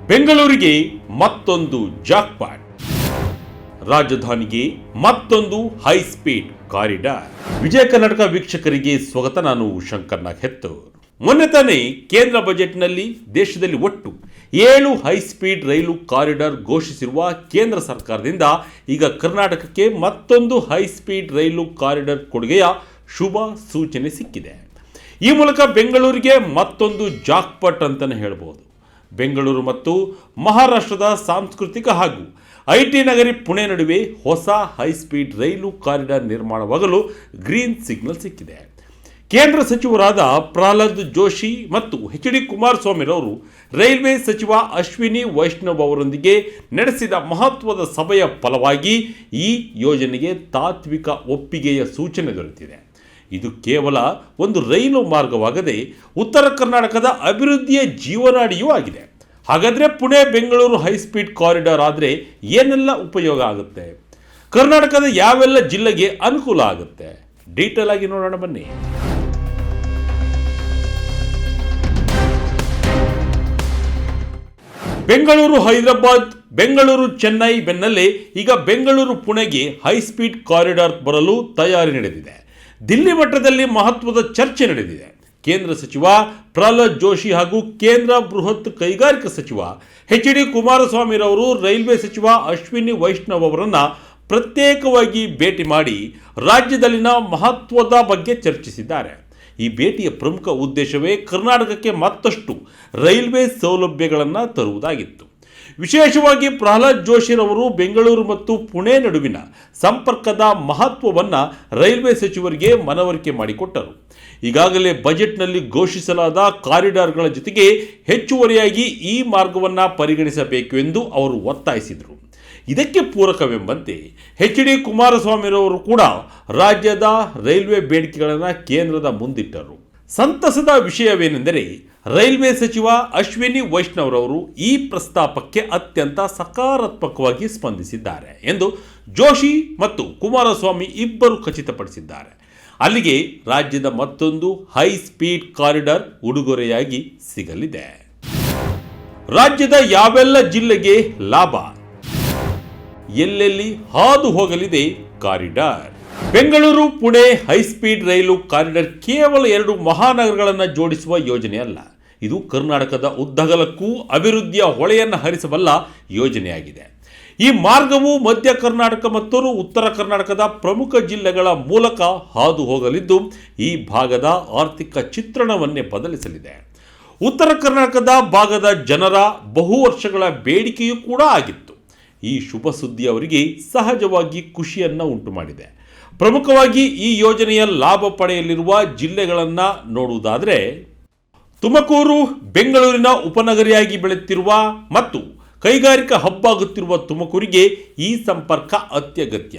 ಬೆಂಗಳೂರಿಗೆ ಮತ್ತೊಂದು ಜಾಕ್ಪಾಟ್, ರಾಜಧಾನಿಗೆ ಮತ್ತೊಂದು high speed corridor. Vijaya Karnataka ವೀಕ್ಷಕರಿಗೆ ಸ್ವಾಗತ. ನಾನು ಶಂಕರ್ ನಾಗ್ ಹೆತ್ತೂರ್. ಮೊನ್ನೆ ತಾನೇ ಕೇಂದ್ರ ಬಜೆಟ್ನಲ್ಲಿ ದೇಶದಲ್ಲಿ ಒಟ್ಟು 7 ಹೈ ಸ್ಪೀಡ್ ರೈಲು ಕಾರಿಡಾರ್ ಘೋಷಿಸಿರುವ ಕೇಂದ್ರ ಸರ್ಕಾರದಿಂದ ಈಗ ಕರ್ನಾಟಕಕ್ಕೆ ಮತ್ತೊಂದು ಹೈ ಸ್ಪೀಡ್ ರೈಲು ಕಾರಿಡಾರ್ ಕೊಡುಗೆಯ ಶುಭ ಸೂಚನೆ ಸಿಕ್ಕಿದೆ. ಈ ಮೂಲಕ ಬೆಂಗಳೂರಿಗೆ ಮತ್ತೊಂದು ಜಾಕ್ಪಾಟ್ ಅಂತಲೇ ಹೇಳ್ಬೋದು. ಬೆಂಗಳೂರು ಮತ್ತು ಮಹಾರಾಷ್ಟ್ರದ ಸಾಂಸ್ಕೃತಿಕ ಹಾಗೂ ಐಟಿ ನಗರಿ ಪುಣೆ ನಡುವೆ ಹೊಸ ಹೈಸ್ಪೀಡ್ ರೈಲು ಕಾರಿಡಾರ್ ನಿರ್ಮಾಣವಾಗಲು ಗ್ರೀನ್ ಸಿಗ್ನಲ್ ಸಿಕ್ಕಿದೆ. ಕೇಂದ್ರ ಸಚಿವರಾದ ಪ್ರಹ್ಲಾದ್ ಜೋಶಿ ಮತ್ತು ಎಚ್.ಡಿ. ಕುಮಾರಸ್ವಾಮಿರವರು ರೈಲ್ವೆ ಸಚಿವ ಅಶ್ವಿನಿ ವೈಷ್ಣವ್ ಅವರೊಂದಿಗೆ ನಡೆಸಿದ ಮಹತ್ವದ ಸಭೆಯ ಫಲವಾಗಿ ಈ ಯೋಜನೆಗೆ ತಾತ್ವಿಕ ಒಪ್ಪಿಗೆಯ ಸೂಚನೆ ದೊರೆತಿದೆ. ಇದು ಕೇವಲ ಒಂದು ರೈಲು ಮಾರ್ಗವಾಗದೆ ಉತ್ತರ ಕರ್ನಾಟಕದ ಅಭಿವೃದ್ಧಿಯ ಜೀವನಾಡಿಯೂ ಆಗಿದೆ. ಹಾಗಾದರೆ ಪುಣೆ ಬೆಂಗಳೂರು ಹೈಸ್ಪೀಡ್ ಕಾರಿಡಾರ್ ಆದರೆ ಏನೆಲ್ಲ ಉಪಯೋಗ ಆಗುತ್ತೆ, ಕರ್ನಾಟಕದ ಯಾವೆಲ್ಲ ಜಿಲ್ಲೆಗೆ ಅನುಕೂಲ ಆಗುತ್ತೆ, ಡೀಟೇಲ್ ಆಗಿ ನೋಡೋಣ ಬನ್ನಿ. ಬೆಂಗಳೂರು ಹೈದರಾಬಾದ್, ಬೆಂಗಳೂರು ಚೆನ್ನೈ ಬೆನ್ನಲ್ಲೇ ಈಗ ಬೆಂಗಳೂರು ಪುಣೆಗೆ ಹೈಸ್ಪೀಡ್ ಕಾರಿಡಾರ್ ಬರಲು ತಯಾರಿ ನಡೆದಿದೆ. ದಿಲ್ಲಿ ಮಟ್ಟದಲ್ಲಿ ಮಹತ್ವದ ಚರ್ಚೆ ನಡೆದಿದೆ. ಕೇಂದ್ರ ಸಚಿವ ಪ್ರಹ್ಲಾದ್ ಜೋಶಿ ಹಾಗೂ ಕೇಂದ್ರ ಬೃಹತ್ ಕೈಗಾರಿಕಾ ಸಚಿವ ಎಚ್.ಡಿ. ಕುಮಾರಸ್ವಾಮಿರವರು ರೈಲ್ವೆ ಸಚಿವ ಅಶ್ವಿನಿ ವೈಷ್ಣವ್ ಅವರನ್ನು ಪ್ರತ್ಯೇಕವಾಗಿ ಭೇಟಿ ಮಾಡಿ ರಾಜ್ಯದಲ್ಲಿನ ಮಹತ್ವದ ಬಗ್ಗೆ ಚರ್ಚಿಸಿದ್ದಾರೆ. ಈ ಭೇಟಿಯ ಪ್ರಮುಖ ಉದ್ದೇಶವೇ ಕರ್ನಾಟಕಕ್ಕೆ ಮತ್ತಷ್ಟು ರೈಲ್ವೆ ಸೌಲಭ್ಯಗಳನ್ನು ತರುವುದಾಗಿತ್ತು. ವಿಶೇಷವಾಗಿ ಪ್ರಹ್ಲಾದ್ ಜೋಶಿರವರು ಬೆಂಗಳೂರು ಮತ್ತು ಪುಣೆ ನಡುವಿನ ಸಂಪರ್ಕದ ಮಹತ್ವವನ್ನು ರೈಲ್ವೆ ಸಚಿವರಿಗೆ ಮನವರಿಕೆ ಮಾಡಿಕೊಟ್ಟರು. ಈಗಾಗಲೇ ಬಜೆಟ್ನಲ್ಲಿ ಘೋಷಿಸಲಾದ ಕಾರಿಡಾರ್ಗಳ ಜೊತೆಗೆ ಹೆಚ್ಚುವರಿಯಾಗಿ ಈ ಮಾರ್ಗವನ್ನು ಪರಿಗಣಿಸಬೇಕು ಎಂದು ಅವರು ಒತ್ತಾಯಿಸಿದರು. ಇದಕ್ಕೆ ಪೂರಕವೆಂಬಂತೆ ಎಚ್.ಡಿ. ಕುಮಾರಸ್ವಾಮಿರವರು ಕೂಡ ರಾಜ್ಯದ ರೈಲ್ವೆ ಬೇಡಿಕೆಗಳನ್ನು ಕೇಂದ್ರದ ಮುಂದಿಟ್ಟರು. ಸಂತಸದ ವಿಷಯವೇನೆಂದರೆ ರೈಲ್ವೆ ಸಚಿವ ಅಶ್ವಿನಿ ವೈಷ್ಣವ್ರವರು ಈ ಪ್ರಸ್ತಾಪಕ್ಕೆ ಅತ್ಯಂತ ಸಕಾರಾತ್ಮಕವಾಗಿ ಸ್ಪಂದಿಸಿದ್ದಾರೆ ಎಂದು ಜೋಶಿ ಮತ್ತು ಕುಮಾರಸ್ವಾಮಿ ಇಬ್ಬರು ಖಚಿತಪಡಿಸಿದ್ದಾರೆ. ಅಲ್ಲಿಗೆ ರಾಜ್ಯದ ಮತ್ತೊಂದು ಹೈ ಸ್ಪೀಡ್ ಕಾರಿಡಾರ್ ಉಡುಗೊರೆಯಾಗಿ ಸಿಗಲಿದೆ. ರಾಜ್ಯದ ಯಾವೆಲ್ಲ ಜಿಲ್ಲೆಗೆ ಲಾಭ, ಎಲ್ಲೆಲ್ಲಿ ಹಾದು ಹೋಗಲಿದೆ ಕಾರಿಡಾರ್? ಬೆಂಗಳೂರು ಪುಣೆ ಹೈಸ್ಪೀಡ್ ರೈಲು ಕಾರಿಡಾರ್ ಕೇವಲ 2 ಮಹಾನಗರಗಳನ್ನು ಜೋಡಿಸುವ ಯೋಜನೆ ಅಲ್ಲ. ಇದು ಕರ್ನಾಟಕದ ಉದ್ದಗಲಕ್ಕೂ ಅಭಿವೃದ್ಧಿಯ ಹೊಳೆಯನ್ನು ಹರಿಸಬಲ್ಲ ಯೋಜನೆಯಾಗಿದೆ. ಈ ಮಾರ್ಗವು ಮಧ್ಯ ಕರ್ನಾಟಕ ಮತ್ತು ಉತ್ತರ ಕರ್ನಾಟಕದ ಪ್ರಮುಖ ಜಿಲ್ಲೆಗಳ ಮೂಲಕ ಹಾದು ಹೋಗಲಿದ್ದು ಈ ಭಾಗದ ಆರ್ಥಿಕ ಚಿತ್ರಣವನ್ನೇ ಬದಲಿಸಲಿದೆ. ಉತ್ತರ ಕರ್ನಾಟಕದ ಭಾಗದ ಜನರ ಬಹು ವರ್ಷಗಳ ಬೇಡಿಕೆಯೂ ಕೂಡ ಆಗಿತ್ತು. ಈ ಶುಭ ಸುದ್ದಿ ಅವರಿಗೆ ಸಹಜವಾಗಿ ಖುಷಿಯನ್ನು ಉಂಟು ಮಾಡಿದೆ. ಪ್ರಮುಖವಾಗಿ ಈ ಯೋಜನೆಯ ಲಾಭ ಪಡೆಯಲಿರುವ ಜಿಲ್ಲೆಗಳನ್ನು ನೋಡುವುದಾದರೆ ತುಮಕೂರು, ಬೆಂಗಳೂರಿನ ಉಪನಗರಿಯಾಗಿ ಬೆಳೆಯುತ್ತಿರುವ ಮತ್ತು ಕೈಗಾರಿಕಾ ಹಬ್ ಆಗುತ್ತಿರುವ ತುಮಕೂರಿಗೆ ಈ ಸಂಪರ್ಕ ಅತ್ಯಗತ್ಯ.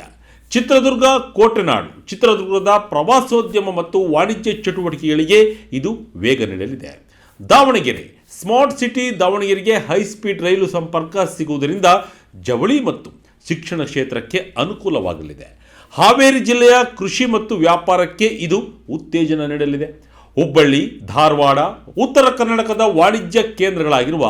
ಚಿತ್ರದುರ್ಗ, ಕೋಟೆನಾಡು, ಚಿತ್ರದುರ್ಗದ ಪ್ರವಾಸೋದ್ಯಮ ಮತ್ತು ವಾಣಿಜ್ಯ ಚಟುವಟಿಕೆಗಳಿಗೆ ಇದು ವೇಗ ನೀಡಲಿದೆ. ದಾವಣಗೆರೆ, ಸ್ಮಾರ್ಟ್ ಸಿಟಿ ದಾವಣಗೆರೆಗೆ ಹೈಸ್ಪೀಡ್ ರೈಲು ಸಂಪರ್ಕ ಸಿಗುವುದರಿಂದ ಜವಳಿ ಮತ್ತು ಶಿಕ್ಷಣ ಕ್ಷೇತ್ರಕ್ಕೆ ಅನುಕೂಲವಾಗಲಿದೆ. ಹಾವೇರಿ ಜಿಲ್ಲೆಯ ಕೃಷಿ ಮತ್ತು ವ್ಯಾಪಾರಕ್ಕೆ ಇದು ಉತ್ತೇಜನ ನೀಡಲಿದೆ. ಹುಬ್ಬಳ್ಳಿ, ಧಾರವಾಡ, ಉತ್ತರ ಕರ್ನಾಟಕದ ವಾಣಿಜ್ಯ ಕೇಂದ್ರಗಳಾಗಿರುವ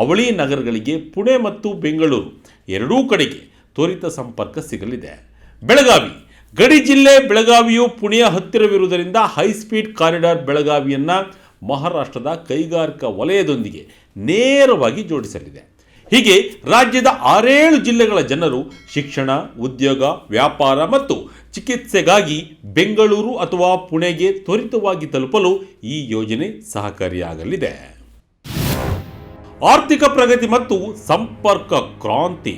ಅವಳಿ ನಗರಗಳಿಗೆ ಪುಣೆ ಮತ್ತು ಬೆಂಗಳೂರು ಎರಡೂ ಕಡೆಗೆ ತ್ವರಿತ ಸಂಪರ್ಕ ಸಿಗಲಿದೆ. ಬೆಳಗಾವಿ, ಗಡಿ ಜಿಲ್ಲೆ ಬೆಳಗಾವಿಯು ಪುಣೆಯ ಹತ್ತಿರವಿರುವುದರಿಂದ ಹೈಸ್ಪೀಡ್ ಕಾರಿಡಾರ್ ಬೆಳಗಾವಿಯನ್ನು ಮಹಾರಾಷ್ಟ್ರದ ಕೈಗಾರಿಕಾ ವಲಯದೊಂದಿಗೆ ನೇರವಾಗಿ ಜೋಡಿಸಲಿದೆ. ಹೀಗೆ ರಾಜ್ಯದ 6-7 ಜಿಲ್ಲೆಗಳ ಜನರು ಶಿಕ್ಷಣ, ಉದ್ಯೋಗ, ವ್ಯಾಪಾರ ಮತ್ತು ಚಿಕಿತ್ಸೆಗಾಗಿ ಬೆಂಗಳೂರು ಅಥವಾ ಪುಣೆಗೆ ತ್ವರಿತವಾಗಿ ತಲುಪಲು ಈ ಯೋಜನೆ ಸಹಕಾರಿಯಾಗಲಿದೆ. ಆರ್ಥಿಕ ಪ್ರಗತಿ ಮತ್ತು ಸಂಪರ್ಕ ಕ್ರಾಂತಿ.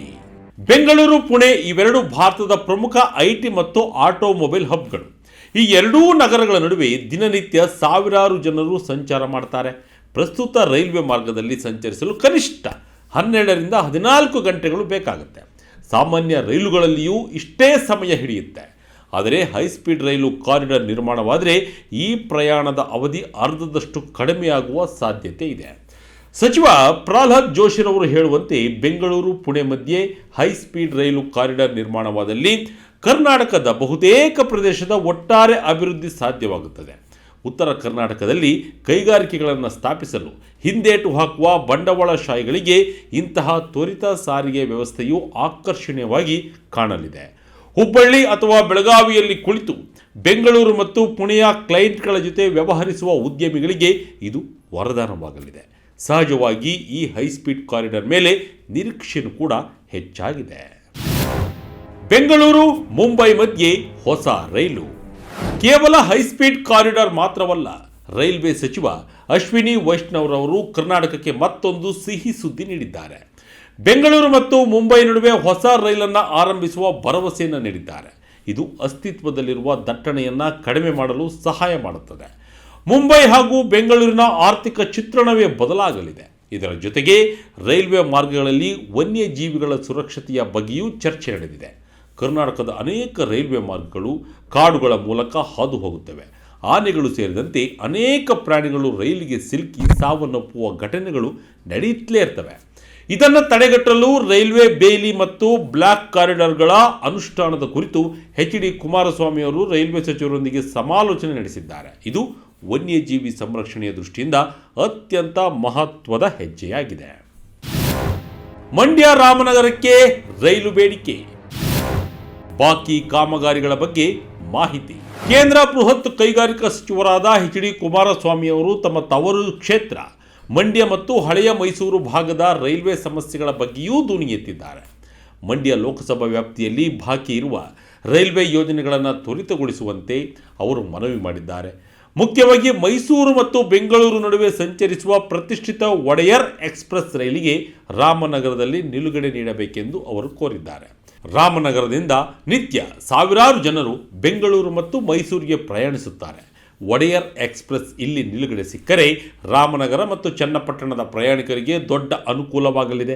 ಬೆಂಗಳೂರು, ಪುಣೆ ಇವೆರಡು ಭಾರತದ ಪ್ರಮುಖ ಐಟಿ ಮತ್ತು ಆಟೋಮೊಬೈಲ್ ಹಬ್ಗಳು. ಈ ಎರಡೂ ನಗರಗಳ ನಡುವೆ ದಿನನಿತ್ಯ ಸಾವಿರಾರು ಜನರು ಸಂಚಾರ ಮಾಡ್ತಾರೆ. ಪ್ರಸ್ತುತ ರೈಲ್ವೆ ಮಾರ್ಗದಲ್ಲಿ ಸಂಚರಿಸಲು ಕನಿಷ್ಠ 12ರಿಂದ 14 ಗಂಟೆಗಳು ಬೇಕಾಗುತ್ತೆ. ಸಾಮಾನ್ಯ ರೈಲುಗಳಲ್ಲಿಯೂ ಇಷ್ಟೇ ಸಮಯ ಹಿಡಿಯುತ್ತೆ. ಆದರೆ ಹೈಸ್ಪೀಡ್ ರೈಲು ಕಾರಿಡಾರ್ ನಿರ್ಮಾಣವಾದರೆ ಈ ಪ್ರಯಾಣದ ಅವಧಿ ಅರ್ಧದಷ್ಟು ಕಡಿಮೆಯಾಗುವ ಸಾಧ್ಯತೆ ಇದೆ. ಸಚಿವ ಪ್ರಹ್ಲಾದ್ ಜೋಶಿರವರು ಹೇಳುವಂತೆ ಬೆಂಗಳೂರು ಪುಣೆ ಮಧ್ಯೆ ಹೈಸ್ಪೀಡ್ ರೈಲು ಕಾರಿಡಾರ್ ನಿರ್ಮಾಣವಾದಲ್ಲಿ ಕರ್ನಾಟಕದ ಬಹುತೇಕ ಪ್ರದೇಶದ ಒಟ್ಟಾರೆ ಅಭಿವೃದ್ಧಿ ಸಾಧ್ಯವಾಗುತ್ತದೆ. ಉತ್ತರ ಕರ್ನಾಟಕದಲ್ಲಿ ಕೈಗಾರಿಕೆಗಳನ್ನು ಸ್ಥಾಪಿಸಲು ಹಿಂದೇಟು ಹಾಕುವ ಬಂಡವಾಳಶಾಹಿಗಳಿಗೆ ಇಂತಹ ತ್ವರಿತ ಸಾರಿಗೆ ವ್ಯವಸ್ಥೆಯು ಆಕರ್ಷಣೀಯವಾಗಿ ಕಾಣಲಿದೆ. ಹುಬ್ಬಳ್ಳಿ ಅಥವಾ ಬೆಳಗಾವಿಯಲ್ಲಿ ಕುಳಿತು ಬೆಂಗಳೂರು ಮತ್ತು ಪುಣೆಯ ಕ್ಲೈಂಟ್ಗಳ ಜೊತೆ ವ್ಯವಹರಿಸುವ ಉದ್ಯಮಿಗಳಿಗೆ ಇದು ವರದಾನವಾಗಲಿದೆ. ಸಹಜವಾಗಿ ಈ ಹೈಸ್ಪೀಡ್ ಕಾರಿಡಾರ್ ಮೇಲೆ ನಿರೀಕ್ಷೆಯೂ ಕೂಡ ಹೆಚ್ಚಾಗಿದೆ. ಬೆಂಗಳೂರು ಮುಂಬೈ ಮಧ್ಯೆ ಹೊಸ ರೈಲು. ಕೇವಲ ಹೈಸ್ಪೀಡ್ ಕಾರಿಡಾರ್ ಮಾತ್ರವಲ್ಲ, ರೈಲ್ವೆ ಸಚಿವ ಅಶ್ವಿನಿ ವೈಷ್ಣವ್ರವರು ಕರ್ನಾಟಕಕ್ಕೆ ಮತ್ತೊಂದು ಸಿಹಿ ಸುದ್ದಿ ನೀಡಿದ್ದಾರೆ. ಬೆಂಗಳೂರು ಮತ್ತು ಮುಂಬೈ ನಡುವೆ ಹೊಸ ರೈಲನ್ನು ಆರಂಭಿಸುವ ಭರವಸೆಯನ್ನು ನೀಡಿದ್ದಾರೆ. ಇದು ಅಸ್ತಿತ್ವದಲ್ಲಿರುವ ದಟ್ಟಣೆಯನ್ನು ಕಡಿಮೆ ಮಾಡಲು ಸಹಾಯ ಮಾಡುತ್ತದೆ. ಮುಂಬೈ ಹಾಗೂ ಬೆಂಗಳೂರಿನ ಆರ್ಥಿಕ ಚಿತ್ರಣವೇ ಬದಲಾಗಲಿದೆ. ಇದರ ಜೊತೆಗೆ ರೈಲ್ವೆ ಮಾರ್ಗಗಳಲ್ಲಿ ವನ್ಯಜೀವಿಗಳ ಸುರಕ್ಷತೆಯ ಬಗ್ಗೆಯೂ ಚರ್ಚೆ ನಡೆದಿದೆ. ಕರ್ನಾಟಕದ ಅನೇಕ ರೈಲ್ವೆ ಮಾರ್ಗಗಳು ಕಾಡುಗಳ ಮೂಲಕ ಹಾದು ಹೋಗುತ್ತವೆ. ಆನೆಗಳು ಸೇರಿದಂತೆ ಅನೇಕ ಪ್ರಾಣಿಗಳು ರೈಲಿಗೆ ಸಿಲುಕಿ ಸಾವನ್ನಪ್ಪುವ ಘಟನೆಗಳು ನಡೆಯುತ್ತಲೇ ಇರ್ತವೆ. ಇದನ್ನು ತಡೆಗಟ್ಟಲು ರೈಲ್ವೆ ಬೇಲಿ ಮತ್ತು ಬ್ಲಾಕ್ ಕಾರಿಡಾರ್ಗಳ ಅನುಷ್ಠಾನದ ಕುರಿತು ಎಚ್.ಡಿ. ಕುಮಾರಸ್ವಾಮಿ ಅವರು ರೈಲ್ವೆ ಸಚಿವರೊಂದಿಗೆ ಸಮಾಲೋಚನೆ ನಡೆಸಿದ್ದಾರೆ. ಇದು ವನ್ಯಜೀವಿ ಸಂರಕ್ಷಣೆಯ ದೃಷ್ಟಿಯಿಂದ ಅತ್ಯಂತ ಮಹತ್ವದ ಹೆಜ್ಜೆಯಾಗಿದೆ. ಮಂಡ್ಯ ರಾಮನಗರಕ್ಕೆ ರೈಲು ಬೇಡಿಕೆ, ಬಾಕಿ ಕಾಮಗಾರಿಗಳ ಬಗ್ಗೆ ಮಾಹಿತಿ. ಕೇಂದ್ರ ಬೃಹತ್ ಕೈಗಾರಿಕಾ ಸಚಿವರಾದ ಎಚ್.ಡಿ. ಕುಮಾರಸ್ವಾಮಿ ಅವರು ತಮ್ಮ ತವರು ಕ್ಷೇತ್ರ ಮಂಡ್ಯ ಮತ್ತು ಹಳೆಯ ಮೈಸೂರು ಭಾಗದ ರೈಲ್ವೆ ಸಮಸ್ಯೆಗಳ ಬಗ್ಗೆಯೂ ಧ್ವನಿ ಎತ್ತಿದ್ದಾರೆ. ಮಂಡ್ಯ ಲೋಕಸಭಾ ವ್ಯಾಪ್ತಿಯಲ್ಲಿ ಬಾಕಿ ಇರುವ ರೈಲ್ವೆ ಯೋಜನೆಗಳನ್ನು ತ್ವರಿತಗೊಳಿಸುವಂತೆ ಅವರು ಮನವಿ ಮಾಡಿದ್ದಾರೆ. ಮುಖ್ಯವಾಗಿ ಮೈಸೂರು ಮತ್ತು ಬೆಂಗಳೂರು ನಡುವೆ ಸಂಚರಿಸುವ ಪ್ರತಿಷ್ಠಿತ ಒಡೆಯರ್ ಎಕ್ಸ್ಪ್ರೆಸ್ ರೈಲಿಗೆ ರಾಮನಗರದಲ್ಲಿ ನಿಲುಗಡೆ ನೀಡಬೇಕೆಂದು ಅವರು ಕೋರಿದ್ದಾರೆ. ರಾಮನಗರದಿಂದ ನಿತ್ಯ ಸಾವಿರಾರು ಜನರು ಬೆಂಗಳೂರು ಮತ್ತು ಮೈಸೂರಿಗೆ ಪ್ರಯಾಣಿಸುತ್ತಾರೆ. ಒಡೆಯರ್ ಎಕ್ಸ್ಪ್ರೆಸ್ ಇಲ್ಲಿ ನಿಲುಗಡೆ ಸಿಕ್ಕರೆ ರಾಮನಗರ ಮತ್ತು ಚನ್ನಪಟ್ಟಣದ ಪ್ರಯಾಣಿಕರಿಗೆ ದೊಡ್ಡ ಅನುಕೂಲವಾಗಲಿದೆ.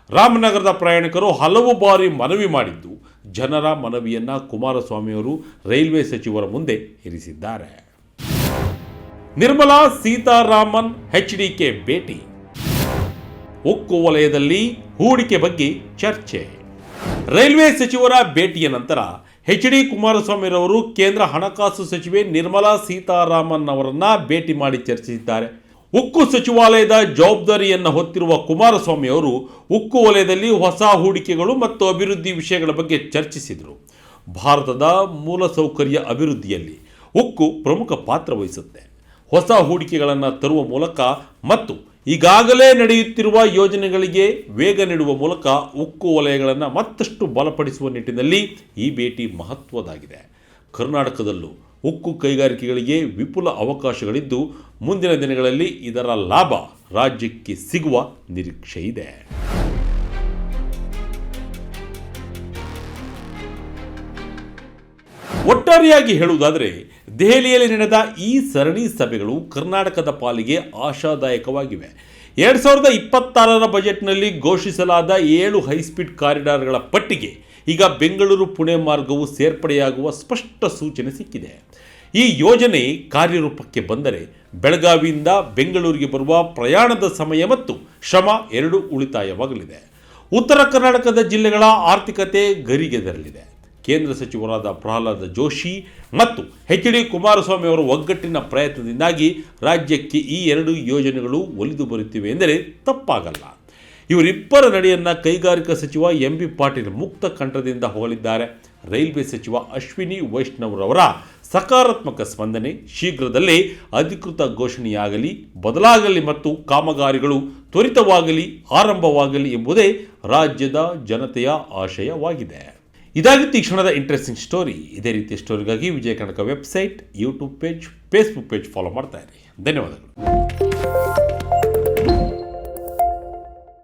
ರಾಮನಗರದ ಪ್ರಯಾಣಿಕರು ಹಲವು ಬಾರಿ ಮನವಿ ಮಾಡಿದ್ದು, ಜನರ ಮನವಿಯನ್ನು ಕುಮಾರಸ್ವಾಮಿಯವರು ರೈಲ್ವೆ ಸಚಿವರ ಮುಂದೆ ಇರಿಸಿದ್ದಾರೆ. ನಿರ್ಮಲಾ ಸೀತಾರಾಮನ್ ಎಚ್.ಡಿ.ಕೆ ಭೇಟಿ, ಉಕ್ಕು ವಲಯದಲ್ಲಿ ಹೂಡಿಕೆ ಬಗ್ಗೆ ಚರ್ಚೆ. ರೈಲ್ವೆ ಸಚಿವರ ಭೇಟಿಯ ನಂತರ ಎಚ್.ಡಿ. ಕುಮಾರಸ್ವಾಮಿರವರು ಕೇಂದ್ರ ಹಣಕಾಸು ಸಚಿವೆ ನಿರ್ಮಲಾ ಸೀತಾರಾಮನ್ ಅವರನ್ನ ಭೇಟಿ ಮಾಡಿ ಚರ್ಚಿಸಿದ್ದಾರೆ. ಉಕ್ಕು ಸಚಿವಾಲಯದ ಜವಾಬ್ದಾರಿಯನ್ನು ಹೊತ್ತಿರುವ ಕುಮಾರಸ್ವಾಮಿ ಅವರು ಉಕ್ಕು ವಲಯದಲ್ಲಿ ಹೊಸ ಹೂಡಿಕೆಗಳು ಮತ್ತು ಅಭಿವೃದ್ಧಿ ವಿಷಯಗಳ ಬಗ್ಗೆ ಚರ್ಚಿಸಿದರು. ಭಾರತದ ಮೂಲಸೌಕರ್ಯ ಅಭಿವೃದ್ಧಿಯಲ್ಲಿ ಉಕ್ಕು ಪ್ರಮುಖ ಪಾತ್ರ ವಹಿಸುತ್ತೆ. ಹೊಸ ಹೂಡಿಕೆಗಳನ್ನು ತರುವ ಮೂಲಕ ಮತ್ತು ಈಗಾಗಲೇ ನಡೆಯುತ್ತಿರುವ ಯೋಜನೆಗಳಿಗೆ ವೇಗ ನೀಡುವ ಮೂಲಕ ಉಕ್ಕು ವಲಯಗಳನ್ನು ಮತ್ತಷ್ಟು ಬಲಪಡಿಸುವ ನಿಟ್ಟಿನಲ್ಲಿ ಈ ಭೇಟಿ ಮಹತ್ವದಾಗಿದೆ. ಕರ್ನಾಟಕದಲ್ಲೂ ಉಕ್ಕು ಕೈಗಾರಿಕೆಗಳಿಗೆ ವಿಪುಲ ಅವಕಾಶಗಳಿದ್ದು, ಮುಂದಿನ ದಿನಗಳಲ್ಲಿ ಇದರ ಲಾಭ ರಾಜ್ಯಕ್ಕೆ ಸಿಗುವ ನಿರೀಕ್ಷೆ ಇದೆ. ಒಟ್ಟಾರೆಯಾಗಿ ಹೇಳುವುದಾದರೆ, ದೆಹಲಿಯಲ್ಲಿ ನಡೆದ ಈ ಸರಣಿ ಸಭೆಗಳು ಕರ್ನಾಟಕದ ಪಾಲಿಗೆ ಆಶಾದಾಯಕವಾಗಿವೆ. 2026ರ ಬಜೆಟ್ನಲ್ಲಿ ಘೋಷಿಸಲಾದ 7 ಹೈಸ್ಪೀಡ್ ಕಾರಿಡಾರ್ಗಳ ಪಟ್ಟಿಗೆ ಈಗ ಬೆಂಗಳೂರು ಪುಣೆ ಮಾರ್ಗವು ಸೇರ್ಪಡೆಯಾಗುವ ಸ್ಪಷ್ಟ ಸೂಚನೆ ಸಿಕ್ಕಿದೆ. ಈ ಯೋಜನೆ ಕಾರ್ಯರೂಪಕ್ಕೆ ಬಂದರೆ ಬೆಳಗಾವಿಯಿಂದ ಬೆಂಗಳೂರಿಗೆ ಬರುವ ಪ್ರಯಾಣದ ಸಮಯ ಮತ್ತು ಶ್ರಮ ಎರಡೂ ಉಳಿತಾಯವಾಗಲಿದೆ. ಉತ್ತರ ಕರ್ನಾಟಕದ ಜಿಲ್ಲೆಗಳ ಆರ್ಥಿಕತೆ ಗರಿಗೆದರಲಿದೆ. ಕೇಂದ್ರ ಸಚಿವರಾದ ಪ್ರಹ್ಲಾದ ಜೋಶಿ ಮತ್ತು ಎಚ್.ಡಿ. ಕುಮಾರಸ್ವಾಮಿ ಅವರ ಒಗ್ಗಟ್ಟಿನ ಪ್ರಯತ್ನದಿಂದಾಗಿ ರಾಜ್ಯಕ್ಕೆ ಈ 2 ಯೋಜನೆಗಳು ಒಲಿದು ಬರುತ್ತಿವೆ ಎಂದರೆ ತಪ್ಪಾಗಲ್ಲ. ಇವರಿಬ್ಬರ ನಡೆಯನ್ನು ಕೈಗಾರಿಕಾ ಸಚಿವ ಎಂ.ಬಿ. ಪಾಟೀಲ್ ಮುಕ್ತ ಕಂಠದಿಂದ ಹೊಗಳಿದ್ದಾರೆ. ರೈಲ್ವೆ ಸಚಿವ ಅಶ್ವಿನಿ ವೈಷ್ಣವ್ರವರ ಸಕಾರಾತ್ಮಕ ಸ್ಪಂದನೆ ಶೀಘ್ರದಲ್ಲೇ ಅಧಿಕೃತ ಘೋಷಣೆಯಾಗಲಿ, ಬದಲಾಗಲಿ ಮತ್ತು ಕಾಮಗಾರಿಗಳು ತ್ವರಿತವಾಗಲಿ, ಆರಂಭವಾಗಲಿ ಎಂಬುದೇ ರಾಜ್ಯದ ಜನತೆಯ ಆಶಯವಾಗಿದೆ. ಇದಾಗಿತ್ತು ಈ ಕ್ಷಣದ ಇಂಟ್ರೆಸ್ಟಿಂಗ್ ಸ್ಟೋರಿ. ಇದೇ ರೀತಿಯ ಸ್ಟೋರಿಗಾಗಿ Vijaya Karnataka website, YouTube page, Facebook page follow ಮಾಡ್ತಾ ಇರಿ. ಧನ್ಯವಾದಗಳು.